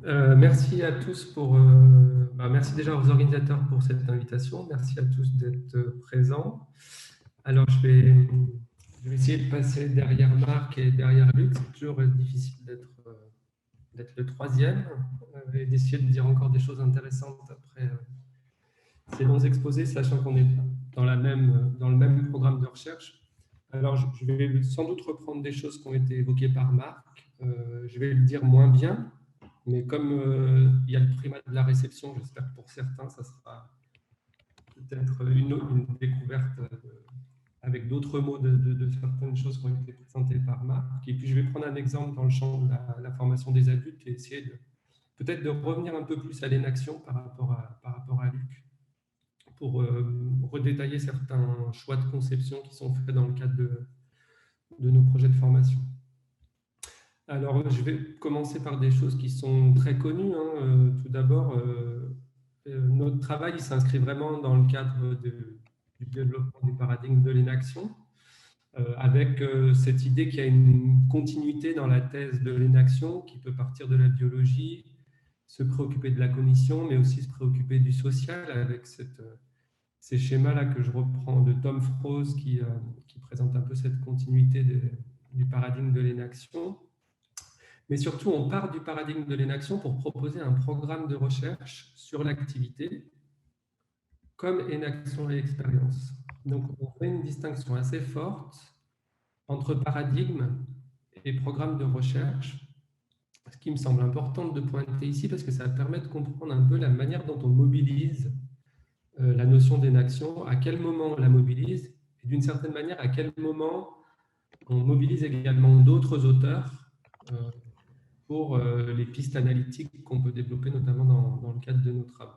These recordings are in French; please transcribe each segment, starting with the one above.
Merci à tous merci déjà aux organisateurs pour cette invitation. Merci à tous d'être présents. Alors, je vais essayer de passer derrière Marc et derrière Luc. C'est toujours difficile d'être le troisième et d'essayer de dire encore des choses intéressantes après ces longs exposés, sachant qu'on est dans le même programme de recherche. Alors, je vais sans doute reprendre des choses qui ont été évoquées par Marc. Je vais le dire moins bien, mais comme il y a le primat de la réception, j'espère que pour certains, ça sera peut-être une découverte avec d'autres mots de certaines choses qui ont été présentées par Marc. Et puis, je vais prendre un exemple dans le champ de la formation des adultes et essayer peut-être de revenir un peu plus à l'inaction par rapport à Luc, pour redétailler certains choix de conception qui sont faits dans le cadre de nos projets de formation. Alors, je vais commencer par des choses qui sont très connues, hein. Tout d'abord, notre travail s'inscrit vraiment dans le cadre du développement du paradigme de l'inaction, avec cette idée qu'il y a une continuité dans la thèse de l'inaction qui peut partir de la biologie, se préoccuper de la cognition, mais aussi se préoccuper du social, avec ces schémas-là que je reprends de Tom Froese qui présente un peu cette continuité du paradigme de l'inaction. Mais surtout, on part du paradigme de l'inaction pour proposer un programme de recherche sur l'activité comme inaction et expérience. Donc, on fait une distinction assez forte entre paradigme et programme de recherche, ce qui me semble important de pointer ici parce que ça permet de comprendre un peu la manière dont on mobilise la notion d'inaction, à quel moment on la mobilise, et d'une certaine manière, à quel moment on mobilise également d'autres auteurs pour les pistes analytiques qu'on peut développer, notamment dans le cadre de nos travaux.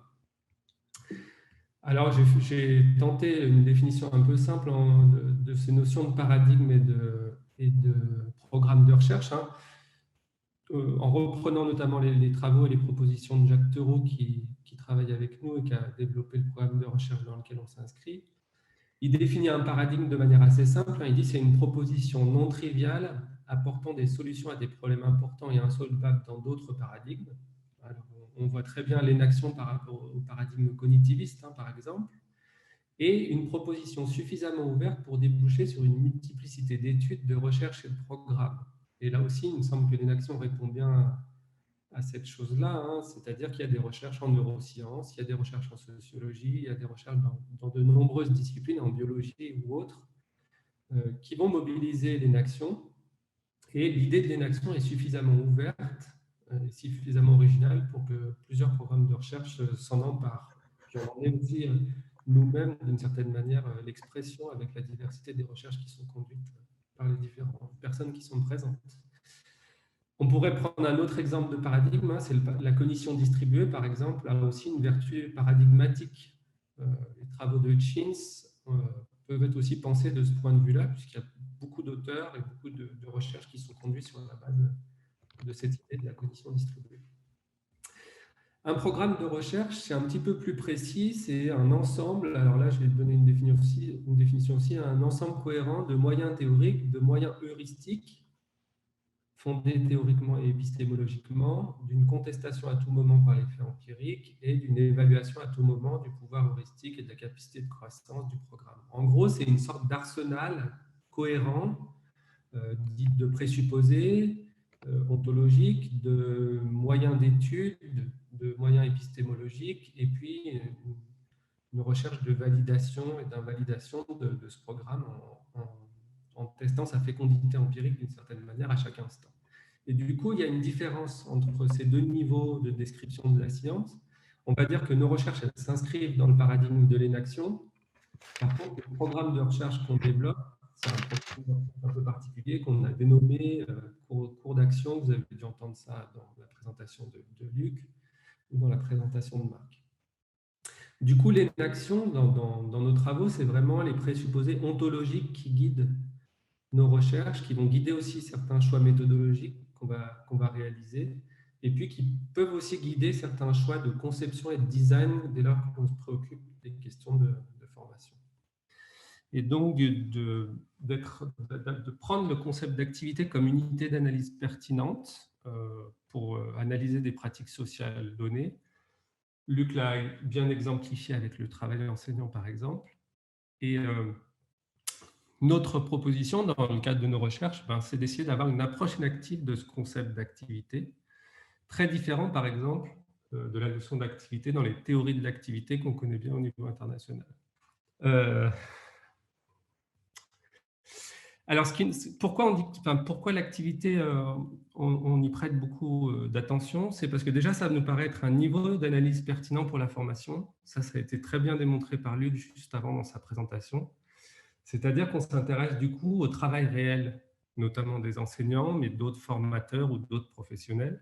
Alors, j'ai tenté une définition un peu simple de ces notions de paradigme et de programme de recherche, hein, en reprenant notamment les travaux et les propositions de Jacques Theroux qui travaille avec nous et qui a développé le programme de recherche dans lequel on s'inscrit. Il définit un paradigme de manière assez simple. Il dit que c'est une proposition non triviale apportant des solutions à des problèmes importants et insolvables dans d'autres paradigmes. Alors, on voit très bien l'inaction par rapport au paradigme cognitiviste, hein, par exemple, et une proposition suffisamment ouverte pour déboucher sur une multiplicité d'études, de recherches et de programmes. Et là aussi, il me semble que l'inaction répond bien à cette chose-là, hein, c'est-à-dire qu'il y a des recherches en neurosciences, il y a des recherches en sociologie, il y a des recherches dans de nombreuses disciplines, en biologie ou autres, qui vont mobiliser l'inaction. Et l'idée de l'inaction est suffisamment ouverte, suffisamment originale pour que plusieurs programmes de recherche s'en emparent. Puis on en est aussi nous-mêmes, d'une certaine manière, l'expression avec la diversité des recherches qui sont conduites par les différentes personnes qui sont présentes. On pourrait prendre un autre exemple de paradigme, hein, c'est la cognition distribuée, par exemple, a aussi une vertu paradigmatique. Les travaux de Hutchins peuvent être aussi pensés de ce point de vue-là, puisqu'il y a beaucoup d'auteurs et beaucoup de recherches qui sont conduites sur la base de cette idée de la cognition distribuée. Un programme de recherche, c'est un petit peu plus précis, c'est un ensemble, alors là je vais donner une définition aussi, un ensemble cohérent de moyens théoriques, de moyens heuristiques, fondée théoriquement et épistémologiquement, d'une contestation à tout moment par les faits empiriques et d'une évaluation à tout moment du pouvoir heuristique et de la capacité de croissance du programme. En gros, c'est une sorte d'arsenal cohérent de présupposés ontologiques, de moyens d'étude, de moyens épistémologiques, et puis une recherche de validation et d'invalidation de ce programme en testant sa fécondité empirique d'une certaine manière à chaque instant. Et du coup, il y a une différence entre ces deux niveaux de description de la science. On va dire que nos recherches s'inscrivent dans le paradigme de l'inaction. Par contre, le programme de recherche qu'on développe, c'est un programme un peu particulier qu'on a dénommé cours d'action. Vous avez dû entendre ça dans la présentation de Luc ou dans la présentation de Marc. Du coup, l'inaction, dans nos travaux, c'est vraiment les présupposés ontologiques qui guident nos recherches, qui vont guider aussi certains choix méthodologiques qu'on va réaliser, et puis qui peuvent aussi guider certains choix de conception et de design dès lors qu'on se préoccupe des questions de formation. Et donc, de prendre le concept d'activité comme unité d'analyse pertinente pour analyser des pratiques sociales données. Luc l'a bien exemplifié avec le travail enseignant, par exemple. Et notre proposition, dans le cadre de nos recherches, c'est d'essayer d'avoir une approche inactive de ce concept d'activité, très différent, par exemple, de la notion d'activité dans les théories de l'activité qu'on connaît bien au niveau international. Alors, pourquoi l'activité, on y prête beaucoup d'attention? C'est parce que déjà, ça nous paraît être un niveau d'analyse pertinent pour la formation. Ça a été très bien démontré par Luc juste avant dans sa présentation. C'est-à-dire qu'on s'intéresse du coup au travail réel, notamment des enseignants, mais d'autres formateurs ou d'autres professionnels.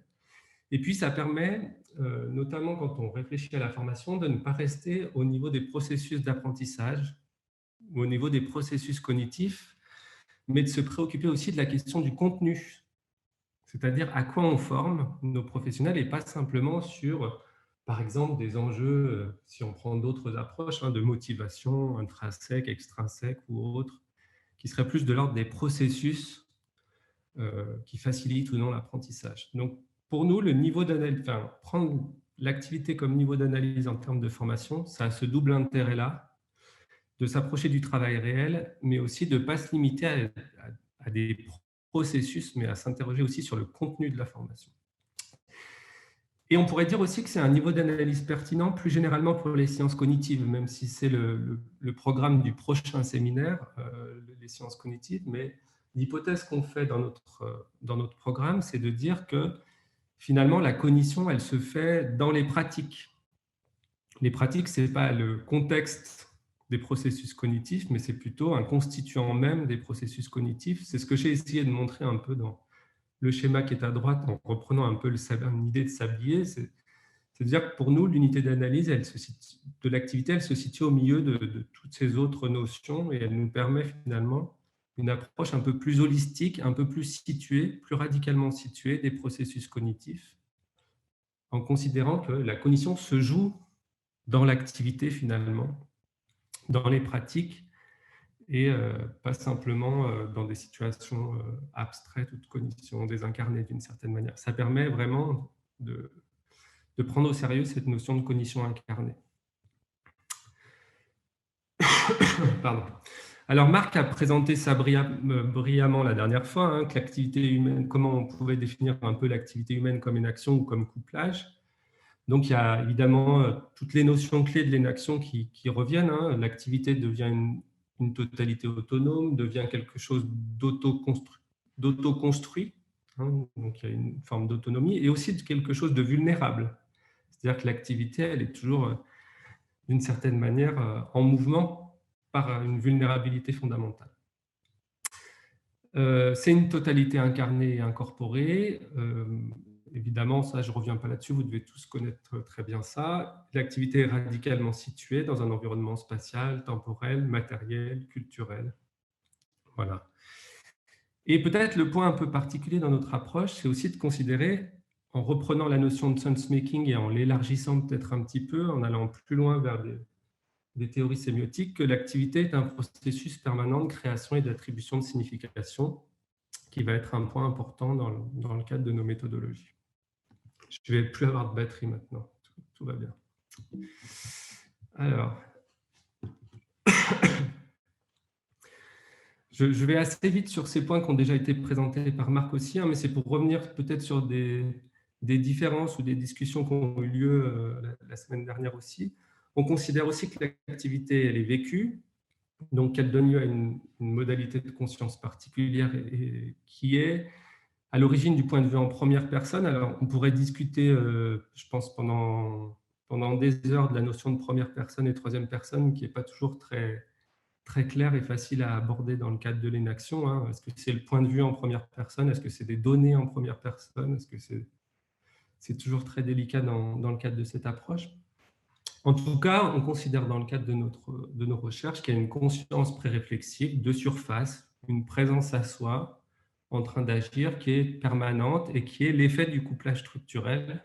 Et puis, ça permet, notamment quand on réfléchit à la formation, de ne pas rester au niveau des processus d'apprentissage ou au niveau des processus cognitifs, mais de se préoccuper aussi de la question du contenu, c'est-à-dire à quoi on forme nos professionnels et pas simplement sur, par exemple, des enjeux, si on prend d'autres approches, de motivation intrinsèque, extrinsèque ou autre, qui seraient plus de l'ordre des processus qui facilitent ou non l'apprentissage. Donc, pour nous, le niveau d'analyse, prendre l'activité comme niveau d'analyse en termes de formation, ça a ce double intérêt-là, de s'approcher du travail réel, mais aussi de ne pas se limiter à des processus, mais à s'interroger aussi sur le contenu de la formation. Et on pourrait dire aussi que c'est un niveau d'analyse pertinent plus généralement pour les sciences cognitives, même si c'est le programme du prochain séminaire, les sciences cognitives, mais l'hypothèse qu'on fait dans notre programme, c'est de dire que finalement, la cognition, elle se fait dans les pratiques. Les pratiques, ce n'est pas le contexte des processus cognitifs, mais c'est plutôt un constituant même des processus cognitifs. C'est ce que j'ai essayé de montrer un peu dans le schéma qui est à droite, en reprenant un peu une idée de sablier. C'est-à-dire que pour nous, l'unité d'analyse de l'activité, elle se situe au milieu de toutes ces autres notions et elle nous permet finalement une approche un peu plus holistique, un peu plus située, plus radicalement située des processus cognitifs, en considérant que la cognition se joue dans l'activité finalement, dans les pratiques, et pas simplement dans des situations abstraites ou de cognition désincarnée d'une certaine manière. Ça permet vraiment de prendre au sérieux cette notion de cognition incarnée. Pardon. Alors Marc a présenté ça brillamment la dernière fois, que l'activité humaine, comment on pouvait définir un peu l'activité humaine comme une action ou comme couplage. Donc il y a évidemment toutes les notions clés de l'inaction qui reviennent. L'activité devient une totalité autonome, devient quelque chose d'auto-construit, donc il y a une forme d'autonomie, et aussi de quelque chose de vulnérable. C'est-à-dire que l'activité, elle est toujours, d'une certaine manière, en mouvement par une vulnérabilité fondamentale. C'est une totalité incarnée et incorporée. Évidemment, ça, je ne reviens pas là-dessus, vous devez tous connaître très bien ça. L'activité est radicalement située dans un environnement spatial, temporel, matériel, culturel. Voilà. Et peut-être le point un peu particulier dans notre approche, c'est aussi de considérer, en reprenant la notion de sense-making et en l'élargissant peut-être un petit peu, en allant plus loin vers des théories sémiotiques, que l'activité est un processus permanent de création et d'attribution de signification, qui va être un point important dans le cadre de nos méthodologies. Je ne vais plus avoir de batterie maintenant, tout va bien. Alors, je vais assez vite sur ces points qui ont déjà été présentés par Marc aussi, mais c'est pour revenir peut-être sur des différences ou des discussions qui ont eu lieu la semaine dernière aussi. On considère aussi que l'activité, elle est vécue, donc qu'elle donne lieu à une modalité de conscience particulière et qui est à l'origine du point de vue en première personne. Alors, on pourrait discuter, je pense, pendant des heures de la notion de première personne et troisième personne, qui n'est pas toujours très claire et facile à aborder dans le cadre de l'inaction. Est-ce que c'est le point de vue en première personne? Est-ce que c'est des données en première personne? Est-ce que c'est toujours très délicat dans le cadre de cette approche? En tout cas, on considère dans le cadre de nos recherches qu'il y a une conscience préréflexive de surface, une présence à soi, en train d'agir, qui est permanente et qui est l'effet du couplage structurel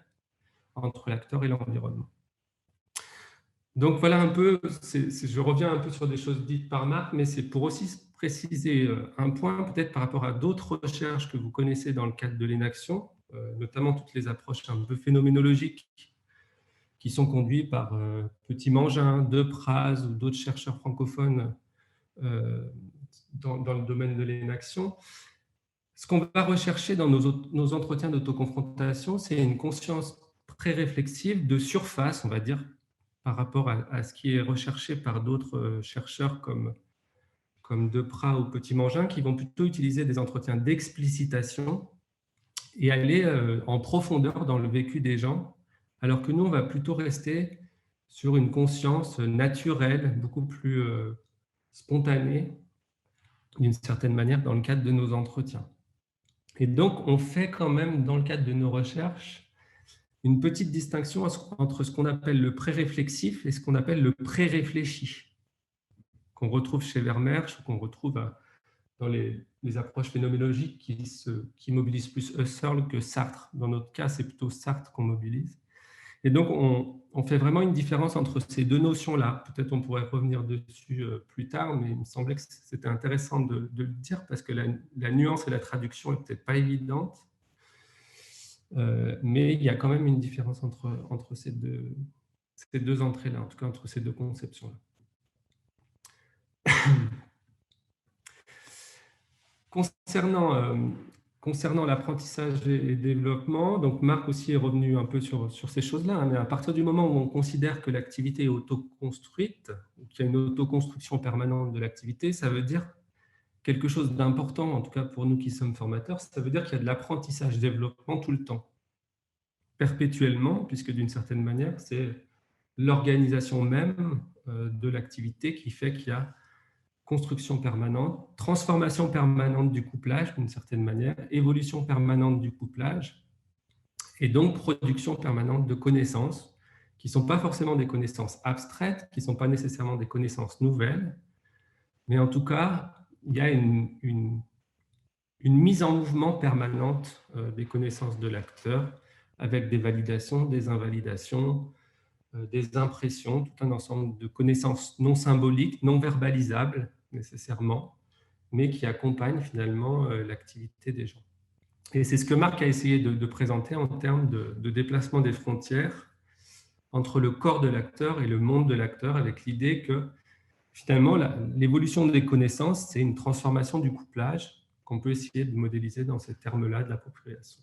entre l'acteur et l'environnement. Donc voilà un peu, je reviens un peu sur des choses dites par Marc, mais c'est pour aussi préciser un point, peut-être par rapport à d'autres recherches que vous connaissez dans le cadre de l'Énaction, notamment toutes les approches un peu phénoménologiques qui sont conduites par Petit-Mangin, Depraz ou d'autres chercheurs francophones dans le domaine de l'Énaction. Ce qu'on va rechercher dans nos entretiens d'autoconfrontation, c'est une conscience pré-réflexive de surface, on va dire, par rapport à ce qui est recherché par d'autres chercheurs comme Depraz ou Petit-Mangin, qui vont plutôt utiliser des entretiens d'explicitation et aller en profondeur dans le vécu des gens, alors que nous, on va plutôt rester sur une conscience naturelle, beaucoup plus spontanée, d'une certaine manière, dans le cadre de nos entretiens. Et donc, on fait quand même, dans le cadre de nos recherches, une petite distinction entre ce qu'on appelle le pré-réflexif et ce qu'on appelle le pré-réfléchi, qu'on retrouve chez Vermeersch, qu'on retrouve dans les approches phénoménologiques qui mobilisent plus Husserl que Sartre. Dans notre cas, c'est plutôt Sartre qu'on mobilise. Et donc, on fait vraiment une différence entre ces deux notions-là. Peut-être on pourrait revenir dessus plus tard, mais il me semblait que c'était intéressant de le dire parce que la nuance et la traduction n'est peut-être pas évidente. Mais il y a quand même une différence entre ces deux entrées-là, en tout cas entre ces deux conceptions-là. Concernant l'apprentissage et développement, donc Marc aussi est revenu un peu sur ces choses-là, hein, mais à partir du moment où on considère que l'activité est autoconstruite, qu'il y a une autoconstruction permanente de l'activité, ça veut dire quelque chose d'important, en tout cas pour nous qui sommes formateurs, ça veut dire qu'il y a de l'apprentissage-développement tout le temps, perpétuellement, puisque d'une certaine manière, c'est l'organisation même de l'activité qui fait qu'il y a construction permanente, transformation permanente du couplage d'une certaine manière, évolution permanente du couplage, et donc production permanente de connaissances qui ne sont pas forcément des connaissances abstraites, qui ne sont pas nécessairement des connaissances nouvelles, mais en tout cas, il y a une mise en mouvement permanente des connaissances de l'acteur, avec des validations, des invalidations, des impressions, tout un ensemble de connaissances non symboliques, non verbalisables nécessairement, mais qui accompagnent finalement l'activité des gens. Et c'est ce que Marc a essayé de présenter en termes de déplacement des frontières entre le corps de l'acteur et le monde de l'acteur, avec l'idée que finalement l'évolution des connaissances, c'est une transformation du couplage qu'on peut essayer de modéliser dans ces termes-là de l'appropriation.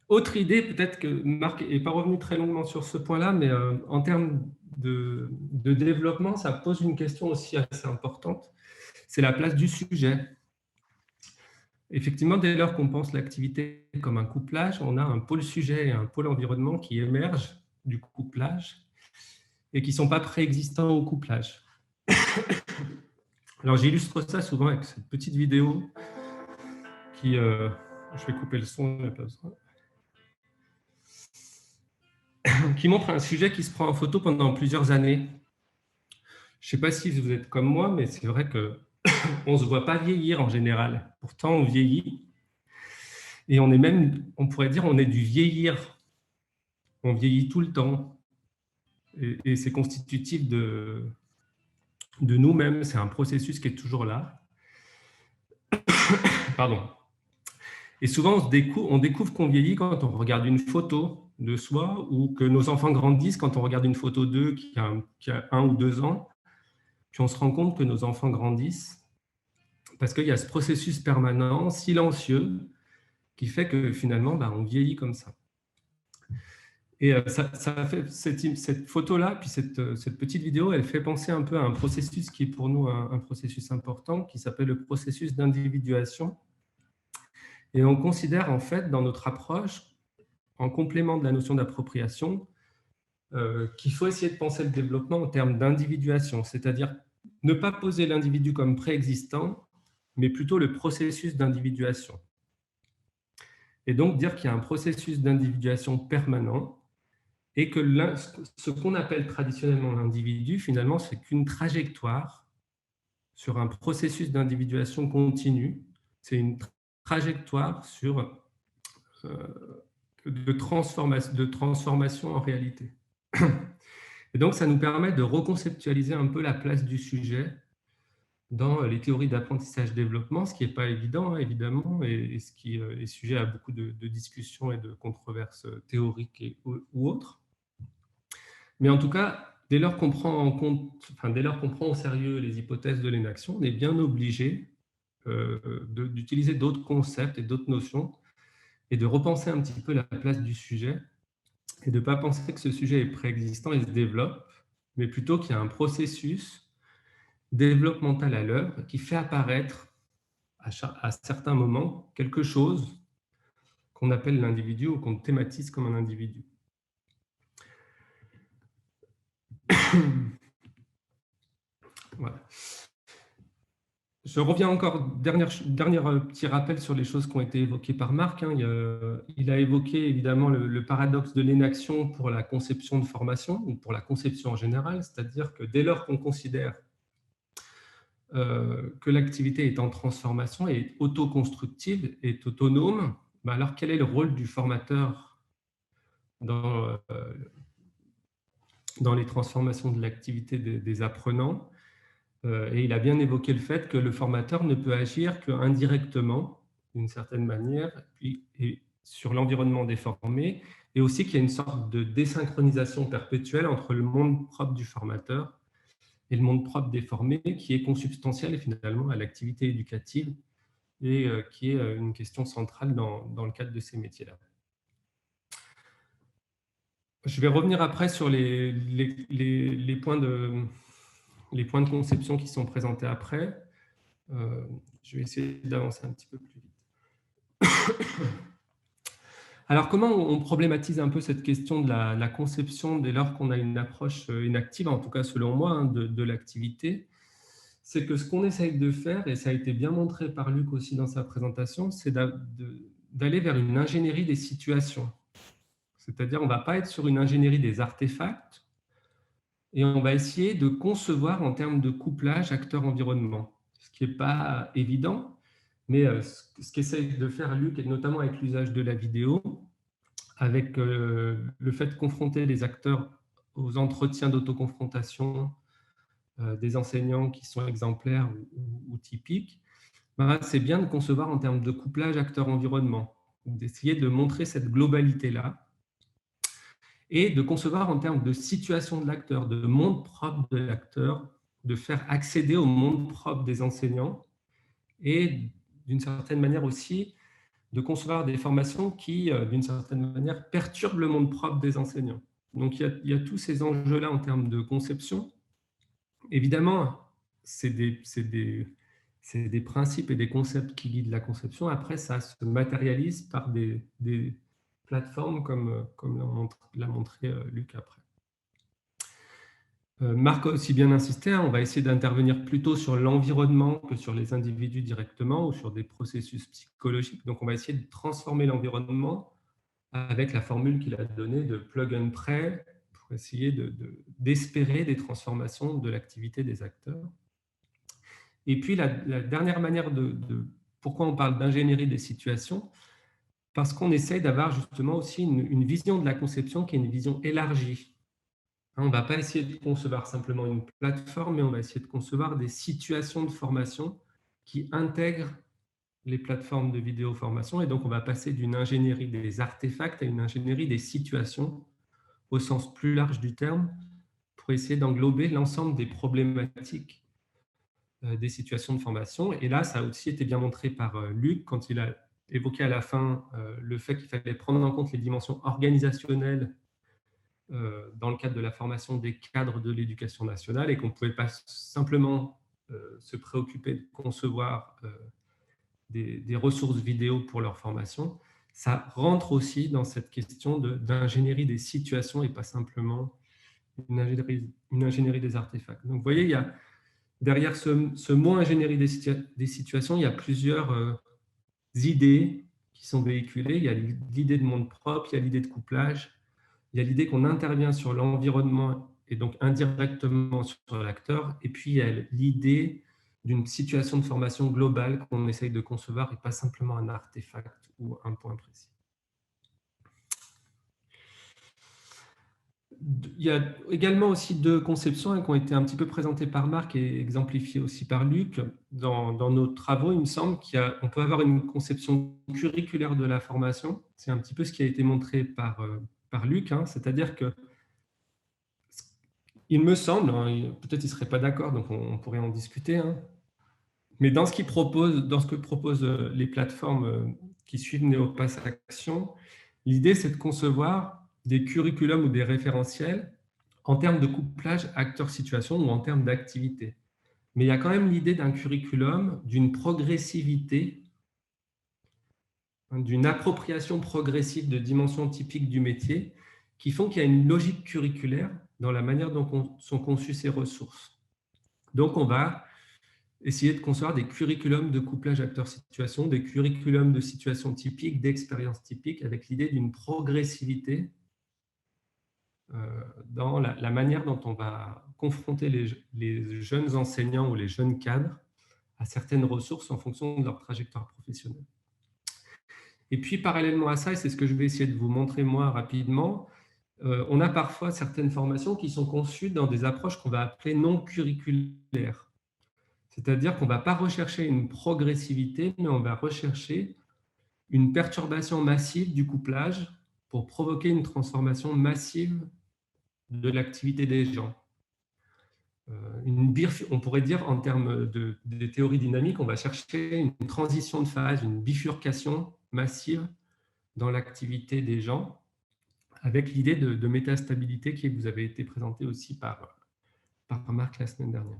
Autre idée, peut-être que Marc n'est pas revenu très longuement sur ce point-là, mais en termes de développement, ça pose une question aussi assez importante, c'est la place du sujet. Effectivement, dès lors qu'on pense l'activité comme un couplage, on a un pôle sujet et un pôle environnement qui émergent du couplage et qui ne sont pas préexistants au couplage. Alors j'illustre ça souvent avec cette petite vidéo qui... je vais couper le son, il n'y a pas besoin. Qui montre un sujet qui se prend en photo pendant plusieurs années. Je ne sais pas si vous êtes comme moi, mais c'est vrai qu'on ne se voit pas vieillir en général. Pourtant, on vieillit. Et on est même, on pourrait dire, on est du vieillir. On vieillit tout le temps. Et c'est constitutif de nous-mêmes. C'est un processus qui est toujours là. Pardon. Et souvent, on découvre qu'on vieillit quand on regarde une photo de soi ou que nos enfants grandissent quand on regarde une photo d'eux qui a 1 ou 2 ans. Puis on se rend compte que nos enfants grandissent parce qu'il y a ce processus permanent, silencieux, qui fait que finalement, on vieillit comme ça. Et ça fait cette photo-là, puis cette petite vidéo, elle fait penser un peu à un processus qui est pour nous un processus important, qui s'appelle le processus d'individuation. Et on considère en fait dans notre approche, en complément de la notion d'appropriation, qu'il faut essayer de penser le développement en termes d'individuation, c'est-à-dire ne pas poser l'individu comme préexistant, mais plutôt le processus d'individuation. Et donc dire qu'il y a un processus d'individuation permanent et que ce qu'on appelle traditionnellement l'individu, finalement, c'est qu'une trajectoire sur un processus d'individuation continue. C'est une trajectoire de transformation en réalité. Et donc, ça nous permet de reconceptualiser un peu la place du sujet dans les théories d'apprentissage-développement, ce qui n'est pas évident, hein, évidemment, et ce qui est sujet à beaucoup de discussions et de controverses théoriques ou autres. Mais en tout cas, dès lors qu'on prend en compte, enfin, dès lors qu'on prend au sérieux les hypothèses de l'énaction, on est bien obligé d'utiliser d'autres concepts et d'autres notions et de repenser un petit peu la place du sujet et de ne pas penser que ce sujet est préexistant et se développe, mais plutôt qu'il y a un processus développemental à l'œuvre qui fait apparaître à certains moments quelque chose qu'on appelle l'individu ou qu'on thématise comme un individu. Voilà. Je reviens encore, dernier petit rappel sur les choses qui ont été évoquées par Marc. Hein. Il a évoqué évidemment le paradoxe de l'inaction pour la conception de formation, ou pour la conception en général, c'est-à-dire que dès lors qu'on considère que l'activité est en transformation, est autoconstructive, est autonome, ben alors quel est le rôle du formateur dans les transformations de l'activité des apprenants? Et il a bien évoqué le fait que le formateur ne peut agir qu'indirectement, d'une certaine manière, et sur l'environnement des formés, et aussi qu'il y a une sorte de désynchronisation perpétuelle entre le monde propre du formateur et le monde propre des formés, qui est consubstantiel finalement à l'activité éducative et qui est une question centrale dans le cadre de ces métiers-là. Je vais revenir après sur les points de conception qui sont présentés après. Je vais essayer d'avancer un petit peu plus vite. Alors, comment on problématise un peu cette question de la conception dès lors qu'on a une approche inactive, en tout cas selon moi, hein, de l'activité? C'est que ce qu'on essaye de faire, et ça a été bien montré par Luc aussi dans sa présentation, c'est d'aller vers une ingénierie des situations. C'est-à-dire, on ne va pas être sur une ingénierie des artefacts, et on va essayer de concevoir en termes de couplage acteur-environnement, ce qui n'est pas évident, mais ce qu'essaye de faire Luc, et notamment avec l'usage de la vidéo, avec le fait de confronter les acteurs aux entretiens d'autoconfrontation des enseignants qui sont exemplaires ou typiques, ben, c'est bien de concevoir en termes de couplage acteur-environnement, d'essayer de montrer cette globalité-là, et de concevoir en termes de situation de l'acteur, de monde propre de l'acteur, de faire accéder au monde propre des enseignants, et d'une certaine manière aussi de concevoir des formations qui, d'une certaine manière, perturbent le monde propre des enseignants. Donc il y a tous ces enjeux-là en termes de conception. Évidemment, c'est des principes et des concepts qui guident la conception. Après, ça se matérialise par des plateformes comme l'a montré Luc après. Marc a aussi bien insisté, hein, on va essayer d'intervenir plutôt sur l'environnement que sur les individus directement ou sur des processus psychologiques. Donc, on va essayer de transformer l'environnement avec la formule qu'il a donnée de plug and play pour essayer d'espérer des transformations de l'activité des acteurs. Et puis, la dernière manière pourquoi on parle d'ingénierie des situations, parce qu'on essaye d'avoir justement aussi une vision de la conception qui est une vision élargie. On ne va pas essayer de concevoir simplement une plateforme, mais on va essayer de concevoir des situations de formation qui intègrent les plateformes de vidéo-formation. Et donc, on va passer d'une ingénierie des artefacts à une ingénierie des situations, au sens plus large du terme, pour essayer d'englober l'ensemble des problématiques des situations de formation. Et là, ça a aussi été bien montré par Luc, quand il a évoqué à la fin le fait qu'il fallait prendre en compte les dimensions organisationnelles dans le cadre de la formation des cadres de l'éducation nationale et qu'on ne pouvait pas simplement se préoccuper de concevoir des ressources vidéo pour leur formation. Ça rentre aussi dans cette question d'ingénierie des situations et pas simplement une ingénierie des artefacts. Donc, vous voyez, il y a, derrière ce mot ingénierie des situations, il y a plusieurs idées qui sont véhiculées. Il y a l'idée de monde propre, il y a l'idée de couplage, il y a l'idée qu'on intervient sur l'environnement et donc indirectement sur l'acteur, et puis il y a l'idée d'une situation de formation globale qu'on essaye de concevoir et pas simplement un artefact ou un point précis. il y a également aussi deux conceptions qui ont été un petit peu présentées par Marc et exemplifiées aussi par Luc. Dans nos travaux, il me semble qu'on peut avoir une conception curriculaire de la formation. C'est un petit peu ce qui a été montré par Luc, hein. C'est-à-dire que il me semble, hein, peut-être il ne serait pas d'accord, donc on pourrait en discuter, hein, mais dans ce que proposent les plateformes qui suivent Néopass Action, l'idée c'est de concevoir des curriculums ou des référentiels en termes de couplage acteur-situation ou en termes d'activité. Mais il y a quand même l'idée d'un curriculum, d'une progressivité, hein, d'une appropriation progressive de dimensions typiques du métier qui font qu'il y a une logique curriculaire dans la manière dont sont conçues ces ressources. Donc on va essayer de concevoir des curriculums de couplage acteur-situation, des curriculums de situations typiques, d'expériences typiques, avec l'idée d'une progressivité dans la manière dont on va confronter les jeunes enseignants ou les jeunes cadres à certaines ressources en fonction de leur trajectoire professionnelle. Et puis, parallèlement à ça, et c'est ce que je vais essayer de vous montrer moi rapidement, on a parfois certaines formations qui sont conçues dans des approches qu'on va appeler non curriculaires. C'est-à-dire qu'on ne va pas rechercher une progressivité, mais on va rechercher une perturbation massive du couplage pour provoquer une transformation massive de l'activité des gens. On pourrait dire en termes de théorie dynamique, on va chercher une transition de phase, une bifurcation massive dans l'activité des gens, avec l'idée de métastabilité qui vous avait été présentée aussi par Marc la semaine dernière.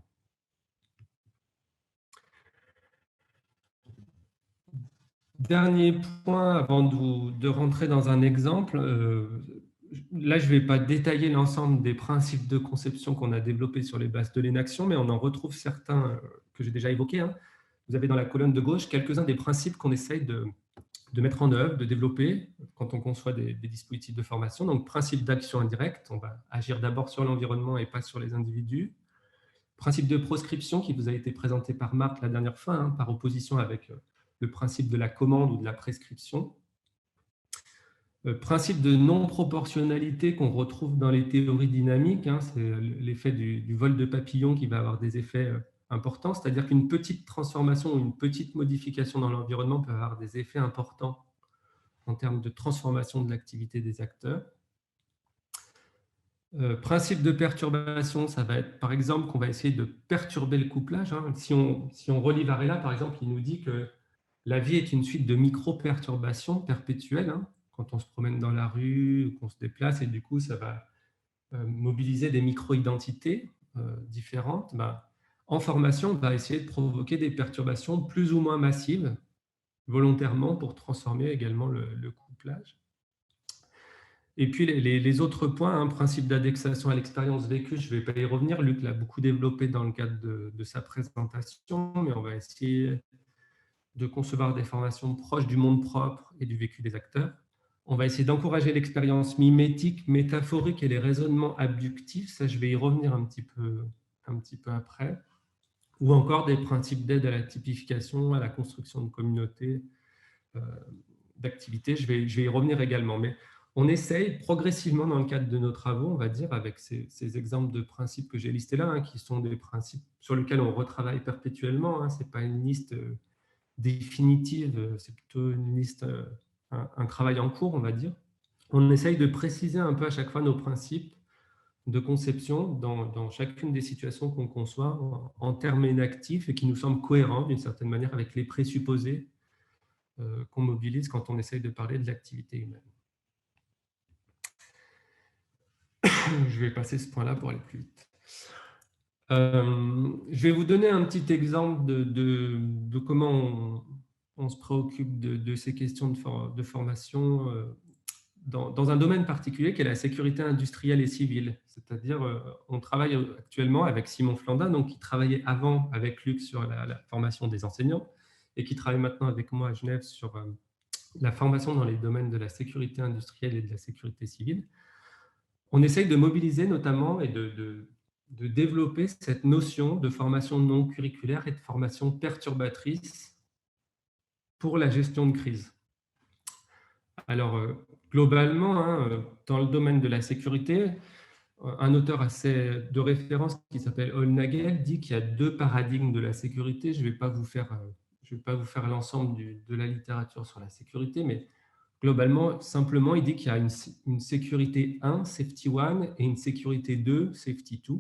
Dernier point avant de rentrer dans un exemple. Là, je ne vais pas détailler l'ensemble des principes de conception qu'on a développés sur les bases de l'Enaction, mais on en retrouve certains que j'ai déjà évoqués, hein. Vous avez dans la colonne de gauche quelques-uns des principes qu'on essaye de mettre en œuvre, de développer quand on conçoit des dispositifs de formation. Donc, principe d'action indirecte, on va agir d'abord sur l'environnement et pas sur les individus. Principe de proscription qui vous a été présenté par Marc la dernière fois, hein, par opposition avec le principe de la commande ou de la prescription. Principe de non-proportionnalité qu'on retrouve dans les théories dynamiques, hein, c'est l'effet du vol de papillon qui va avoir des effets importants, c'est-à-dire qu'une petite transformation ou une petite modification dans l'environnement peut avoir des effets importants en termes de transformation de l'activité des acteurs. Principe de perturbation, ça va être par exemple qu'on va essayer de perturber le couplage, hein. Si on relit Varela, par exemple, il nous dit que la vie est une suite de micro-perturbations perpétuelles, hein, quand on se promène dans la rue, qu'on se déplace, et du coup, ça va mobiliser des micro-identités différentes. En formation, on va essayer de provoquer des perturbations plus ou moins massives, volontairement, pour transformer également le couplage. Et puis, les autres points, un principe d'indexation à l'expérience vécue, je ne vais pas y revenir. Luc l'a beaucoup développé dans le cadre de sa présentation, mais on va essayer de concevoir des formations proches du monde propre et du vécu des acteurs. On va essayer d'encourager l'expérience mimétique, métaphorique et les raisonnements abductifs. Ça, je vais y revenir un petit peu après. Ou encore des principes d'aide à la typification, à la construction de communautés, d'activités. Je vais y revenir également. Mais on essaye progressivement dans le cadre de nos travaux, on va dire, avec ces exemples de principes que j'ai listés là, hein, qui sont des principes sur lesquels on retravaille perpétuellement. Hein. Ce n'est pas une liste définitive, c'est plutôt une liste, un travail en cours, on va dire. On essaye de préciser un peu à chaque fois nos principes de conception dans chacune des situations qu'on conçoit en termes inactifs et qui nous semblent cohérents d'une certaine manière avec les présupposés qu'on mobilise quand on essaye de parler de l'activité humaine. Je vais passer ce point-là pour aller plus vite. Je vais vous donner un petit exemple de comment on se préoccupe de ces questions de formation dans un domaine particulier qui est la sécurité industrielle et civile. C'est-à-dire, on travaille actuellement avec Simon Flandin, donc, qui travaillait avant avec Luc sur la formation des enseignants et qui travaille maintenant avec moi à Genève sur la formation dans les domaines de la sécurité industrielle et de la sécurité civile. On essaye de mobiliser notamment et de développer cette notion de formation non curriculaire et de formation perturbatrice pour la gestion de crise. Alors, globalement, hein, dans le domaine de la sécurité, Un auteur de référence qui s'appelle Holnagel dit qu'il y a deux paradigmes de la sécurité. Je ne vais pas vous faire l'ensemble de la littérature sur la sécurité, mais globalement, simplement, il dit qu'il y a une sécurité 1, safety 1, et une sécurité 2, safety 2.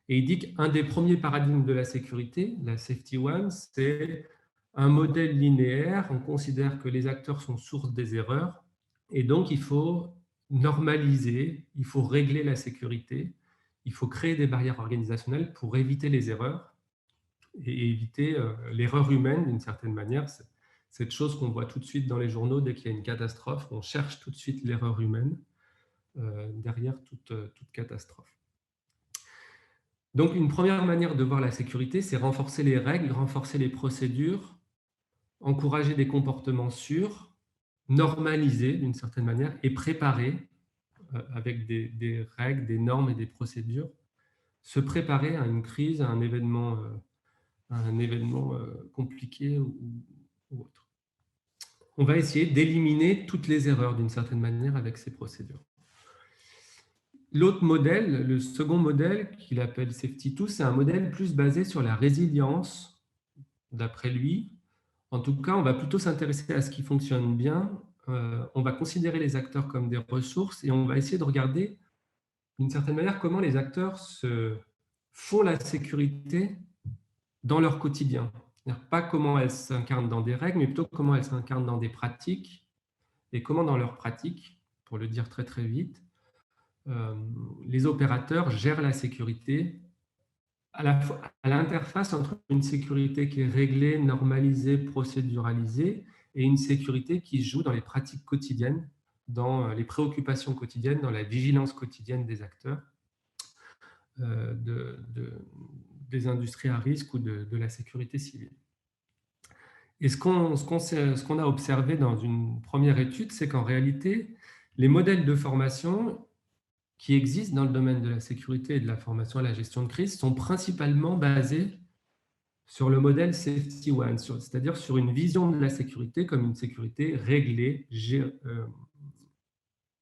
Et il dit qu'un des premiers paradigmes de la sécurité, la safety 1, c'est un modèle linéaire. On considère que les acteurs sont source des erreurs, et donc il faut normaliser, il faut régler la sécurité, il faut créer des barrières organisationnelles pour éviter les erreurs et éviter l'erreur humaine d'une certaine manière. Cette chose qu'on voit tout de suite dans les journaux dès qu'il y a une catastrophe, on cherche tout de suite l'erreur humaine derrière toute catastrophe. Donc, une première manière de voir la sécurité, c'est renforcer les règles, renforcer les procédures, encourager des comportements sûrs, normaliser d'une certaine manière et préparer avec des règles, des normes et des procédures, se préparer à une crise, à un événement compliqué ou autre. On va essayer d'éliminer toutes les erreurs d'une certaine manière avec ces procédures. L'autre modèle, le second modèle qu'il appelle Safety 2, c'est un modèle plus basé sur la résilience, d'après lui. En tout cas, on va plutôt s'intéresser à ce qui fonctionne bien. On va considérer les acteurs comme des ressources et on va essayer de regarder d'une certaine manière comment les acteurs font la sécurité dans leur quotidien. Pas comment elles s'incarnent dans des règles, mais plutôt comment elles s'incarnent dans des pratiques et comment dans leurs pratiques, pour le dire très très vite, les opérateurs gèrent la sécurité à l'interface entre une sécurité qui est réglée, normalisée, procéduralisée et une sécurité qui se joue dans les pratiques quotidiennes, dans les préoccupations quotidiennes, dans la vigilance quotidienne des acteurs des industries à risque ou de la sécurité civile. Et ce qu'on a observé dans une première étude, c'est qu'en réalité, les modèles de formation qui existent dans le domaine de la sécurité et de la formation à la gestion de crise sont principalement basés sur le modèle Safety One, c'est-à-dire sur une vision de la sécurité comme une sécurité réglée,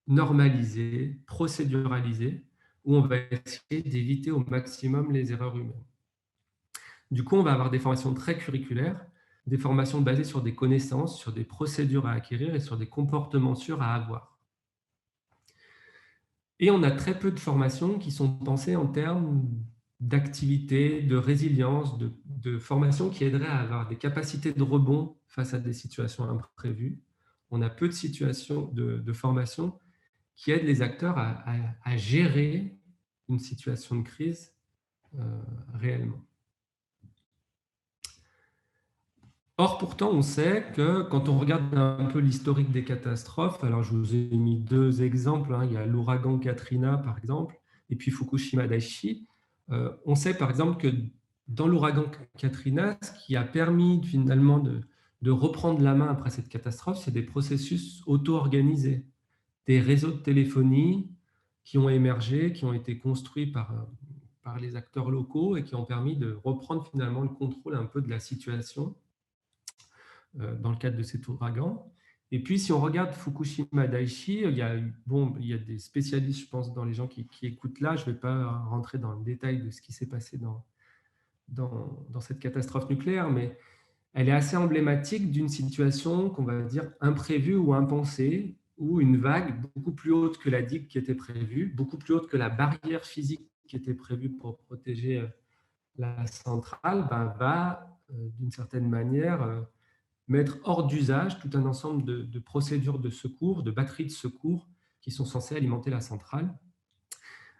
normalisée, procéduralisée, où on va essayer d'éviter au maximum les erreurs humaines. Du coup, on va avoir des formations très curriculaires, des formations basées sur des connaissances, sur des procédures à acquérir et sur des comportements sûrs à avoir. Et on a très peu de formations qui sont pensées en termes d'activité, de résilience, de formation qui aideraient à avoir des capacités de rebond face à des situations imprévues. On a peu de situations de formation qui aident les acteurs à gérer une situation de crise réellement. Or, pourtant, on sait que quand on regarde un peu l'historique des catastrophes, alors je vous ai mis deux exemples, il y a l'ouragan Katrina, par exemple, et puis Fukushima Daiichi. On sait, par exemple, que dans l'ouragan Katrina, ce qui a permis finalement de reprendre la main après cette catastrophe, c'est des processus auto-organisés, des réseaux de téléphonie qui ont émergé, qui ont été construits par les acteurs locaux et qui ont permis de reprendre finalement le contrôle un peu de la situation dans le cadre de cet ouragan. Et puis, si on regarde Fukushima Daiichi, il y a des spécialistes, je pense, dans les gens qui écoutent là. Je ne vais pas rentrer dans le détail de ce qui s'est passé dans cette catastrophe nucléaire, mais elle est assez emblématique d'une situation qu'on va dire imprévue ou impensée, où une vague beaucoup plus haute que la digue qui était prévue, beaucoup plus haute que la barrière physique qui était prévue pour protéger la centrale, va d'une certaine manière mettre hors d'usage tout un ensemble de procédures de secours, de batteries de secours qui sont censées alimenter la centrale.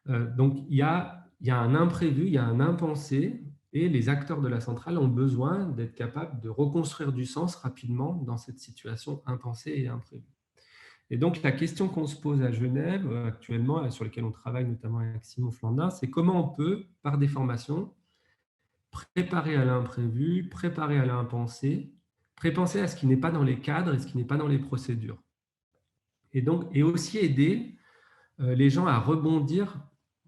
Donc, il y a un imprévu, il y a un impensé, et les acteurs de la centrale ont besoin d'être capables de reconstruire du sens rapidement dans cette situation impensée et imprévue. Et donc, la question qu'on se pose à Genève actuellement, sur laquelle on travaille notamment avec Simon Flandin, c'est comment on peut, par des formations, préparer à l'imprévu, préparer à l'impensé, prépenser à ce qui n'est pas dans les cadres et ce qui n'est pas dans les procédures. Et aussi aider les gens à rebondir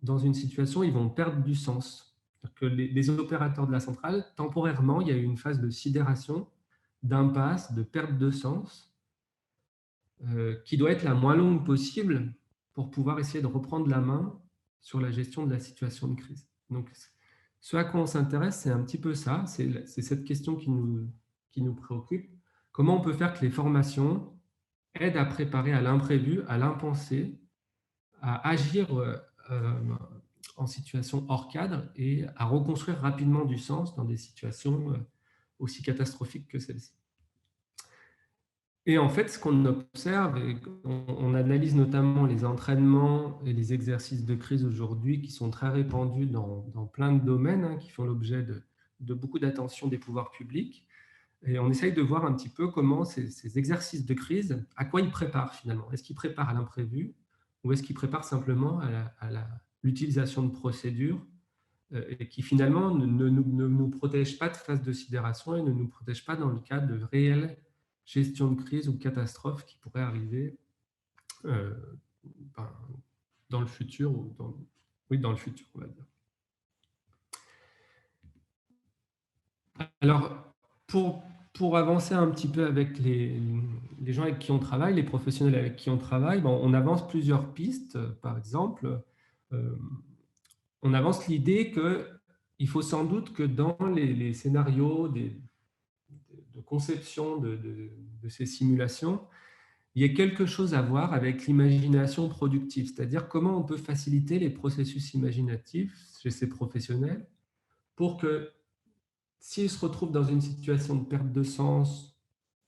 dans une situation où ils vont perdre du sens. Que les opérateurs de la centrale, temporairement, il y a eu une phase de sidération, d'impasse, de perte de sens, qui doit être la moins longue possible pour pouvoir essayer de reprendre la main sur la gestion de la situation de crise. Donc, ce à quoi on s'intéresse, c'est un petit peu ça, c'est cette question qui nous préoccupe. Comment on peut faire que les formations aident à préparer à l'imprévu, à l'impensé, à agir euh, en situation hors cadre et à reconstruire rapidement du sens dans des situations aussi catastrophiques que celle-ci. Et en fait, ce qu'on observe, et on analyse notamment les entraînements et les exercices de crise aujourd'hui qui sont très répandus dans plein de domaines, hein, qui font l'objet de beaucoup d'attention des pouvoirs publics. Et on essaye de voir un petit peu comment ces exercices de crise, à quoi ils préparent finalement. Est-ce qu'ils préparent à l'imprévu ou est-ce qu'ils préparent simplement à l'utilisation de procédures et qui finalement ne nous protègent pas de phase de sidération et ne nous protègent pas dans le cas de réelles gestion de crise ou catastrophe qui pourrait arriver euh, ben, dans le futur ou dans le futur, on va dire. Alors, pour avancer un petit peu avec les gens avec qui on travaille, les professionnels avec qui on travaille, bon, on avance plusieurs pistes. Par exemple, on avance l'idée qu'il faut sans doute que dans les scénarios de conception de ces simulations, il y a quelque chose à voir avec l'imagination productive, c'est-à-dire comment on peut faciliter les processus imaginatifs chez ces professionnels pour que s'ils se retrouvent dans une situation de perte de sens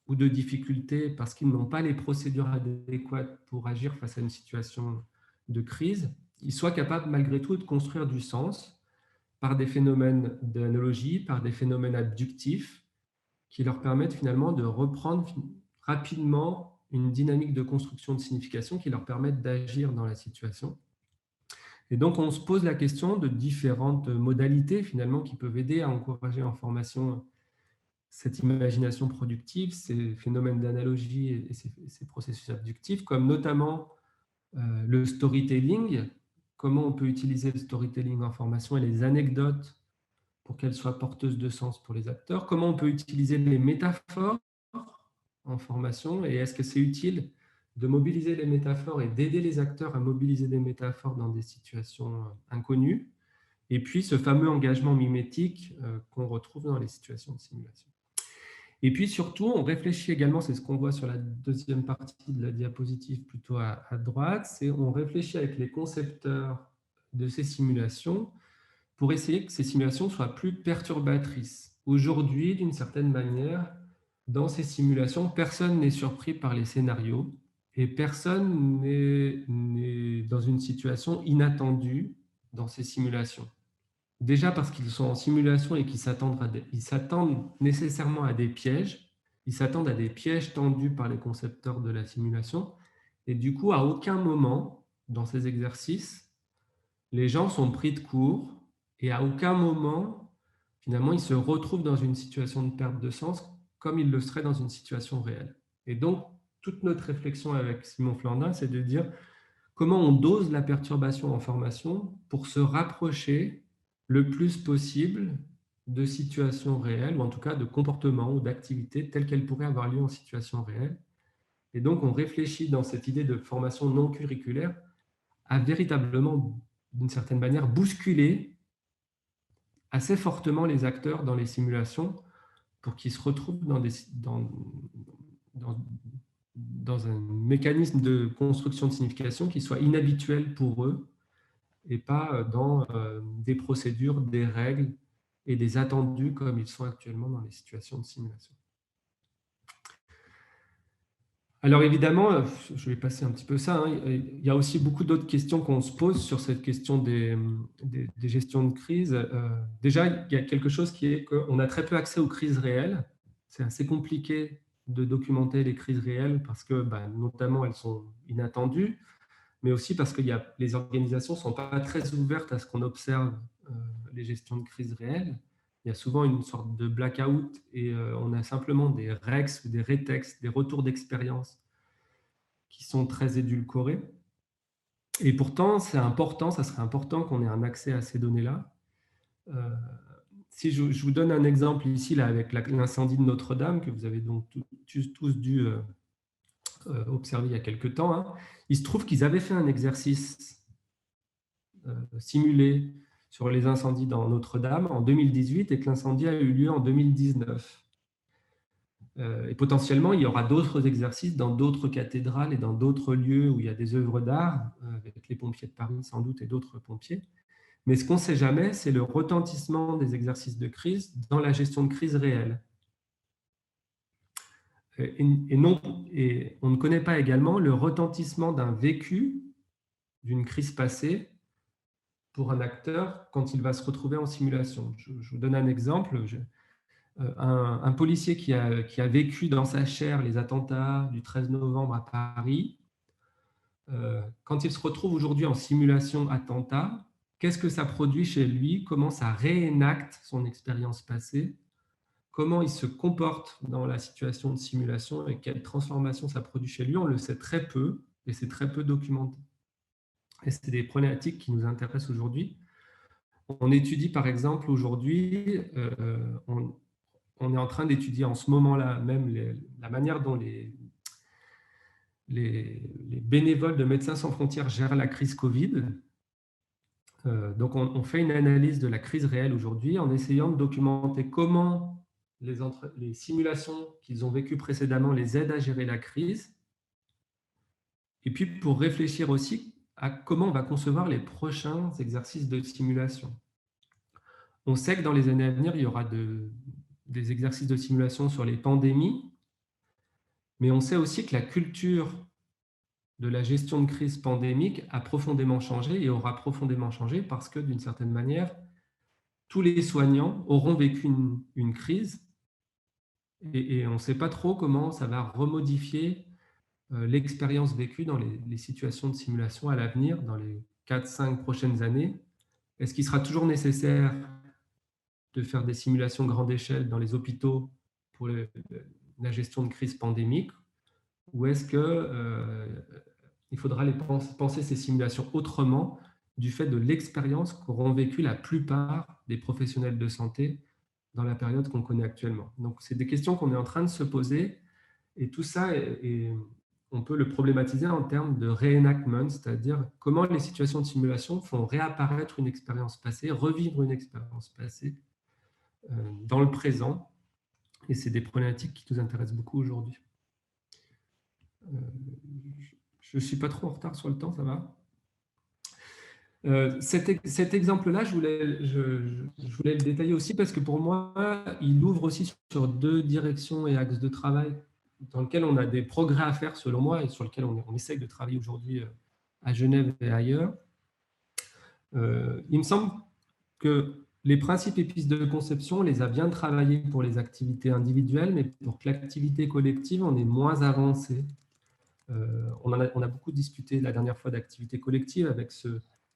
ou de difficulté parce qu'ils n'ont pas les procédures adéquates pour agir face à une situation de crise, ils soient capables malgré tout de construire du sens par des phénomènes d'analogie, par des phénomènes abductifs qui leur permettent finalement de reprendre rapidement une dynamique de construction de signification qui leur permettent d'agir dans la situation. Et donc, on se pose la question de différentes modalités finalement qui peuvent aider à encourager en formation cette imagination productive, ces phénomènes d'analogie et ces processus abductifs, comme notamment le storytelling, comment on peut utiliser le storytelling en formation et les anecdotes pour qu'elles soient porteuses de sens pour les acteurs, comment on peut utiliser les métaphores en formation et est-ce que c'est utile de mobiliser les métaphores et d'aider les acteurs à mobiliser des métaphores dans des situations inconnues, et puis ce fameux engagement mimétique qu'on retrouve dans les situations de simulation. Et puis surtout, on réfléchit également, c'est ce qu'on voit sur la deuxième partie de la diapositive plutôt à droite, c'est on réfléchit avec les concepteurs de ces simulations pour essayer que ces simulations soient plus perturbatrices. Aujourd'hui, d'une certaine manière, dans ces simulations, personne n'est surpris par les scénarios et personne n'est dans une situation inattendue dans ces simulations. Déjà parce qu'ils sont en simulation et qu'ils s'attendent nécessairement à des pièges, ils s'attendent à des pièges tendus par les concepteurs de la simulation, et du coup, à aucun moment dans ces exercices, les gens sont pris de court, et à aucun moment, finalement, ils se retrouvent dans une situation de perte de sens comme ils le seraient dans une situation réelle. Et donc, toute notre réflexion avec Simon Flandin, c'est de dire comment on dose la perturbation en formation pour se rapprocher le plus possible de situations réelles, ou en tout cas de comportements ou d'activités telles qu'elles pourraient avoir lieu en situation réelle. Et donc, on réfléchit dans cette idée de formation non curriculaire à véritablement, d'une certaine manière, bousculer assez fortement les acteurs dans les simulations pour qu'ils se retrouvent dans un mécanisme de construction de signification qui soit inhabituel pour eux et pas dans des procédures, des règles et des attendus comme ils sont actuellement dans les situations de simulation. Alors évidemment, je vais passer un petit peu ça, hein, il y a aussi beaucoup d'autres questions qu'on se pose sur cette question des gestions de crise. Déjà, il y a quelque chose qui est qu'on a très peu accès aux crises réelles. C'est assez compliqué de documenter les crises réelles parce que notamment elles sont inattendues, mais aussi parce que les organisations ne sont pas très ouvertes à ce qu'on observe les gestions de crise réelles. Il y a souvent une sorte de blackout et on a simplement des REX ou des rétextes, des retours d'expérience qui sont très édulcorés. Et pourtant, c'est important, ça serait important qu'on ait un accès à ces données-là. Si je vous donne un exemple ici là, avec l'incendie de Notre-Dame, que vous avez donc tous dû observer il y a quelque temps, hein, il se trouve qu'ils avaient fait un exercice simulée sur les incendies dans Notre-Dame en 2018 et que l'incendie a eu lieu en 2019. Et potentiellement, il y aura d'autres exercices dans d'autres cathédrales et dans d'autres lieux où il y a des œuvres d'art, avec les pompiers de Paris sans doute et d'autres pompiers. Mais ce qu'on ne sait jamais, c'est le retentissement des exercices de crise dans la gestion de crise réelle. Et on ne connaît pas également le retentissement d'un vécu, d'une crise passée, pour un acteur quand il va se retrouver en simulation. Je vous donne un exemple. Un policier qui a vécu dans sa chair les attentats du 13 novembre à Paris, quand il se retrouve aujourd'hui en simulation attentat, qu'est-ce que ça produit chez lui? Comment ça réénacte son expérience passée? Comment il se comporte dans la situation de simulation et quelle transformation ça produit chez lui? On le sait très peu et c'est très peu documenté. Et c'est des problématiques qui nous intéressent aujourd'hui. On étudie par exemple aujourd'hui, on est en train d'étudier en ce moment-là même la manière dont les bénévoles de Médecins sans frontières gèrent la crise Covid. Donc, on fait une analyse de la crise réelle aujourd'hui en essayant de documenter comment les simulations qu'ils ont vécues précédemment les aident à gérer la crise. Et puis, pour réfléchir aussi à comment on va concevoir les prochains exercices de simulation. On sait que dans les années à venir, il y aura des exercices de simulation sur les pandémies, mais on sait aussi que la culture de la gestion de crise pandémique a profondément changé et aura profondément changé parce que, d'une certaine manière, tous les soignants auront vécu une crise et on ne sait pas trop comment ça va remodifier l'expérience vécue dans les situations de simulation à l'avenir, dans les 4-5 prochaines années. Est-ce qu'il sera toujours nécessaire de faire des simulations grande échelle dans les hôpitaux pour la gestion de crise pandémique, ou est-ce qu'il faudra penser ces simulations autrement du fait de l'expérience qu'auront vécu la plupart des professionnels de santé dans la période qu'on connaît actuellement? Donc, c'est des questions qu'on est en train de se poser et tout ça, on peut le problématiser en termes de reenactment, c'est-à-dire comment les situations de simulation font réapparaître une expérience passée, revivre une expérience passée dans le présent. Et c'est des problématiques qui nous intéressent beaucoup aujourd'hui. Je ne suis pas trop en retard sur le temps, ça va? Cet exemple-là, je voulais le détailler aussi parce que pour moi, il ouvre aussi sur deux directions et axes de travail dans lesquels on a des progrès à faire selon moi et sur lesquels on essaye de travailler aujourd'hui à Genève et ailleurs. Il me semble que les principes et pistes de conception, on les a bien travaillés pour les activités individuelles, mais pour que l'activité collective, on est moins avancé. On a beaucoup discuté la dernière fois d'activité collective avec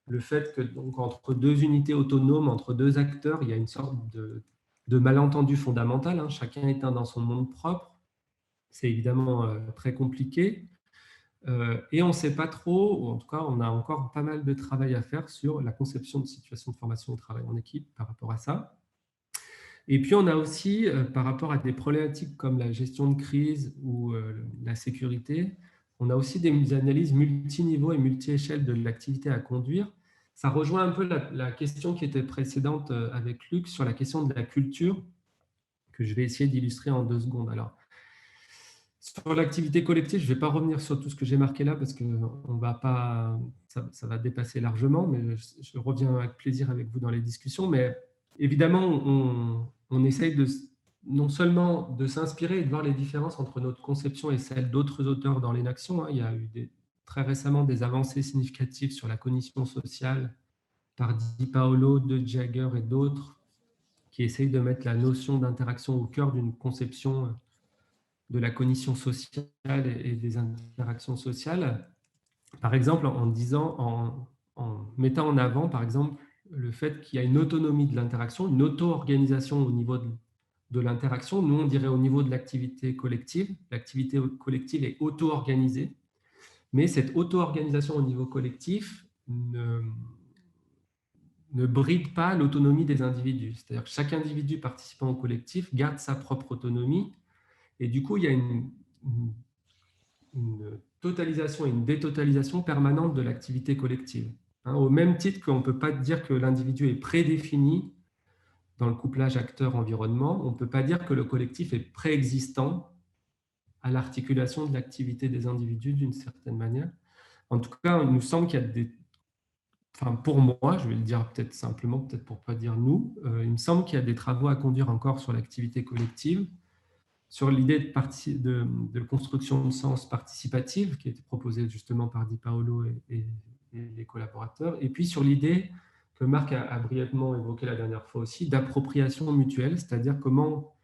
le fait que donc, entre deux unités autonomes, entre deux acteurs, il y a une sorte de malentendu fondamental. Hein. Chacun est un dans son monde propre. C'est évidemment très compliqué. Et on ne sait pas trop, ou en tout cas, on a encore pas mal de travail à faire sur la conception de situations de formation et de travail en équipe par rapport à ça. Et puis, on a aussi, par rapport à des problématiques comme la gestion de crise ou la sécurité, on a aussi des analyses multiniveaux et multi-échelles de l'activité à conduire. Ça rejoint un peu la question qui était précédente avec Luc sur la question de la culture, que je vais essayer d'illustrer en 2 secondes. Alors, sur l'activité collective, je ne vais pas revenir sur tout ce que j'ai marqué là parce que ça va dépasser largement, mais je reviens avec plaisir avec vous dans les discussions. Mais évidemment, on essaye non seulement de s'inspirer et de voir les différences entre notre conception et celle d'autres auteurs dans l'inaction. Il y a eu très récemment des avancées significatives sur la cognition sociale par Di Paolo, De Jagger et d'autres qui essayent de mettre la notion d'interaction au cœur d'une conception de la cognition sociale et des interactions sociales. Par exemple, en mettant en avant, par exemple, le fait qu'il y a une autonomie de l'interaction, une auto-organisation au niveau de l'interaction. Nous, on dirait au niveau de l'activité collective. L'activité collective est auto-organisée, mais cette auto-organisation au niveau collectif ne bride pas l'autonomie des individus. C'est-à-dire que chaque individu participant au collectif garde sa propre autonomie. Et du coup, il y a une totalisation et une détotalisation permanente de l'activité collective. hein, au même titre qu'on ne peut pas dire que l'individu est prédéfini dans le couplage acteur-environnement, on ne peut pas dire que le collectif est préexistant à l'articulation de l'activité des individus d'une certaine manière. En tout cas, il nous semble qu'il y a des... Enfin, pour moi, je vais le dire peut-être simplement, peut-être pour ne pas dire nous, il me semble qu'il y a des travaux à conduire encore sur l'activité collective, sur l'idée de construction de sens participative qui a été proposée justement par Di Paolo et les collaborateurs, et puis sur l'idée que Marc a brièvement évoqué la dernière fois aussi, d'appropriation mutuelle, c'est-à-dire comment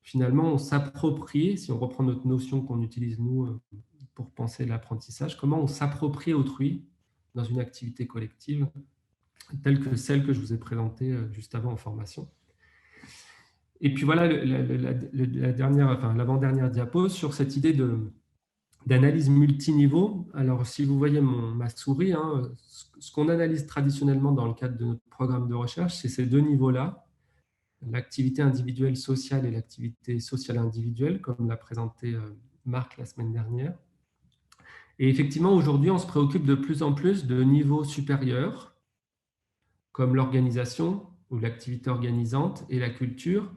finalement on s'approprie, si on reprend notre notion qu'on utilise nous pour penser l'apprentissage, comment on s'approprie autrui dans une activité collective telle que celle que je vous ai présentée juste avant en formation. Et puis voilà l'avant-dernière diapo sur cette idée d'analyse multiniveau. Alors, si vous voyez ma souris, hein, ce qu'on analyse traditionnellement dans le cadre de notre programme de recherche, c'est ces deux niveaux-là, l'activité individuelle sociale et l'activité sociale individuelle, comme l'a présenté Marc la semaine dernière. Et effectivement, aujourd'hui, on se préoccupe de plus en plus de niveaux supérieurs, comme l'organisation ou l'activité organisante et la culture,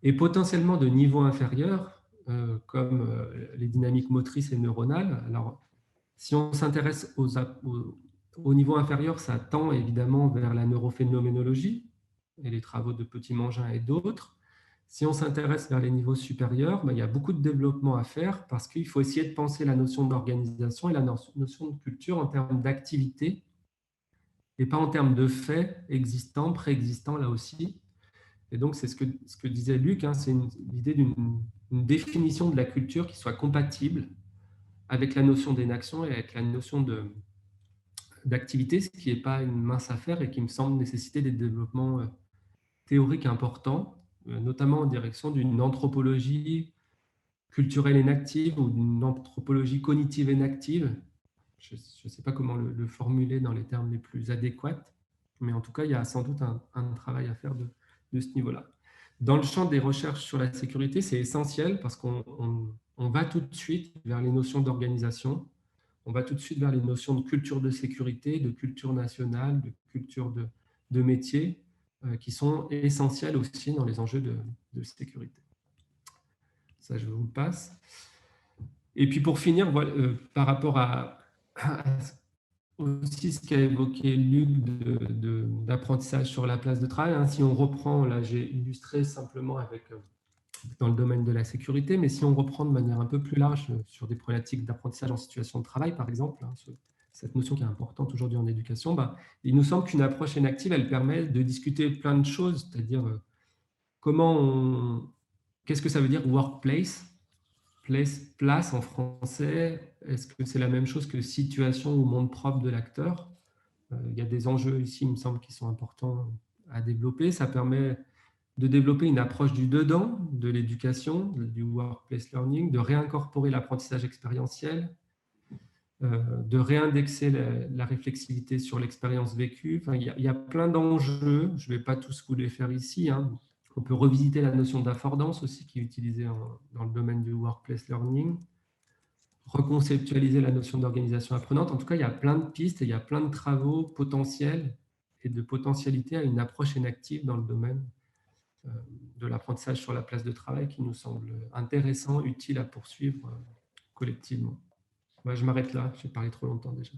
et potentiellement de niveaux inférieurs, comme les dynamiques motrices et neuronales. Alors, si on s'intéresse au niveau inférieur, ça tend évidemment vers la neurophénoménologie et les travaux de Petit-Mangin et d'autres. Si on s'intéresse vers les niveaux supérieurs, il y a beaucoup de développement à faire parce qu'il faut essayer de penser la notion d'organisation et la notion de culture en termes d'activité et pas en termes de faits existants, préexistants là aussi. Et donc, c'est ce que disait Luc, hein, c'est l'idée d'une définition de la culture qui soit compatible avec la notion d'énaction et avec la notion d'activité, ce qui n'est pas une mince affaire et qui me semble nécessiter des développements théoriques importants, notamment en direction d'une anthropologie culturelle inactive ou d'une anthropologie cognitive inactive. Je ne sais pas comment le formuler dans les termes les plus adéquats, mais en tout cas, il y a sans doute un travail à faire de ce niveau-là. Dans le champ des recherches sur la sécurité, c'est essentiel parce qu'on va tout de suite vers les notions d'organisation, on va tout de suite vers les notions de culture de sécurité, de culture nationale, de culture de métier, qui sont essentielles aussi dans les enjeux de sécurité. Ça, je vous le passe. Et puis pour finir, voilà, par rapport à aussi ce qu'a évoqué Luc d'apprentissage sur la place de travail, hein, si on reprend, là j'ai illustré simplement avec dans le domaine de la sécurité, mais si on reprend de manière un peu plus large sur des problématiques d'apprentissage en situation de travail, par exemple, hein, cette notion qui est importante aujourd'hui en éducation, il nous semble qu'une approche inactive, elle permet de discuter plein de choses, c'est-à-dire qu'est-ce que ça veut dire workplace, place en français, est-ce que c'est la même chose que situation ou monde propre de l'acteur? Il y a des enjeux ici, il me semble, qui sont importants à développer. Ça permet de développer une approche du dedans, de l'éducation, du workplace learning, de réincorporer l'apprentissage expérientiel, de réindexer la réflexivité sur l'expérience vécue. Enfin, il y a plein d'enjeux, je ne vais pas tous vous les faire ici, hein. On peut revisiter la notion d'affordance aussi, qui est utilisée dans le domaine du workplace learning, reconceptualiser la notion d'organisation apprenante. En tout cas, il y a plein de pistes et il y a plein de travaux potentiels et de potentialités à une approche inactive dans le domaine de l'apprentissage sur la place de travail qui nous semble intéressant, utile à poursuivre collectivement. Moi, je m'arrête là, j'ai parlé trop longtemps déjà.